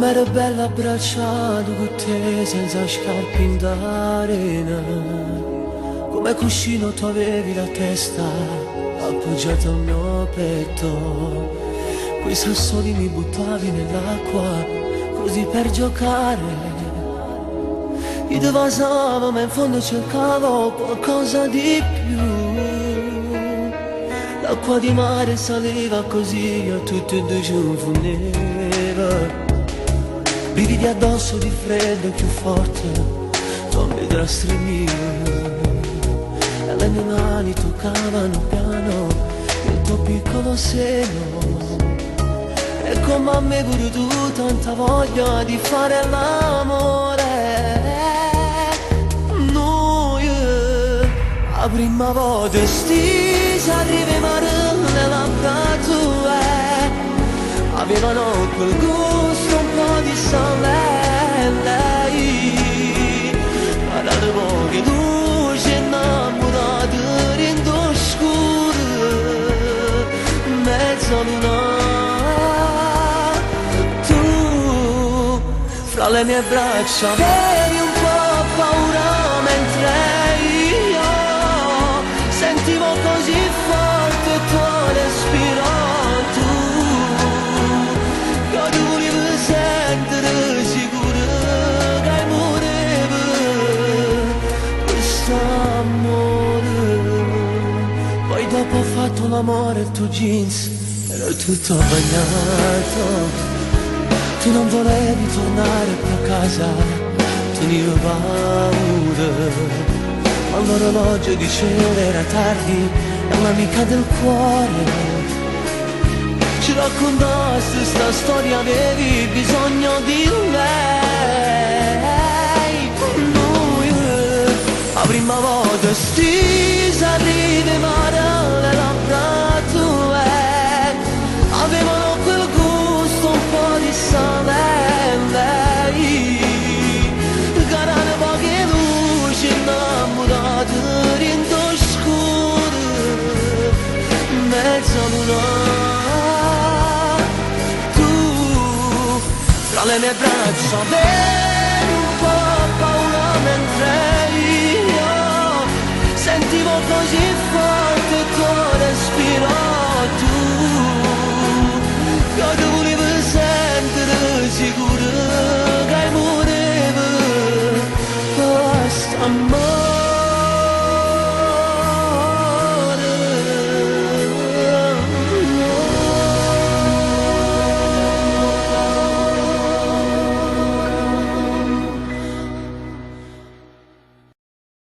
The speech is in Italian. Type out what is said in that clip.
Com'era bella abbracciato con te senza scarpe in d'arena. Come cuscino tu avevi la testa appoggiata al mio petto. Quei sassoni mi buttavi nell'acqua così per giocare. Io devasavo ma in fondo cercavo qualcosa di più. L'acqua di mare saliva così a tutti e due ci infondeva. Brividi addosso di freddo più forte, tu mi stremire. E le mie mani toccavano piano il tuo piccolo seno. E come a me pure tu tanta voglia di fare l'amore. Noi la prima volta stisa arrivavamo nelle labbra tue. Avevano quel gusto un po' di sale e lei guardate poche luci innamorate rindo scuro mezzo luna. Tu fra le mie braccia avevi un po' paura mentre io sentivo così forte il tuo respiro. Dopo ho fatto l'amore il tuo jeans era tutto bagnato. Tu non volevi tornare più a casa, tenivo paura. Ma l'orologio diceva era tardi e l'amica del cuore ci raccontasse sta storia, avevi bisogno di lei. Noi la prima volta stisa arrivavamo le labbra tue. Avevano quel gusto un po' di sale e lei guardate poche luci innamorate rindo scuro mezzo luna. Tu tra le mie braccia avevi un po' paura mentre io sentivo così forte il tuo respiro. Tu io ti volevo sentire sicuro che morevo quest'amore.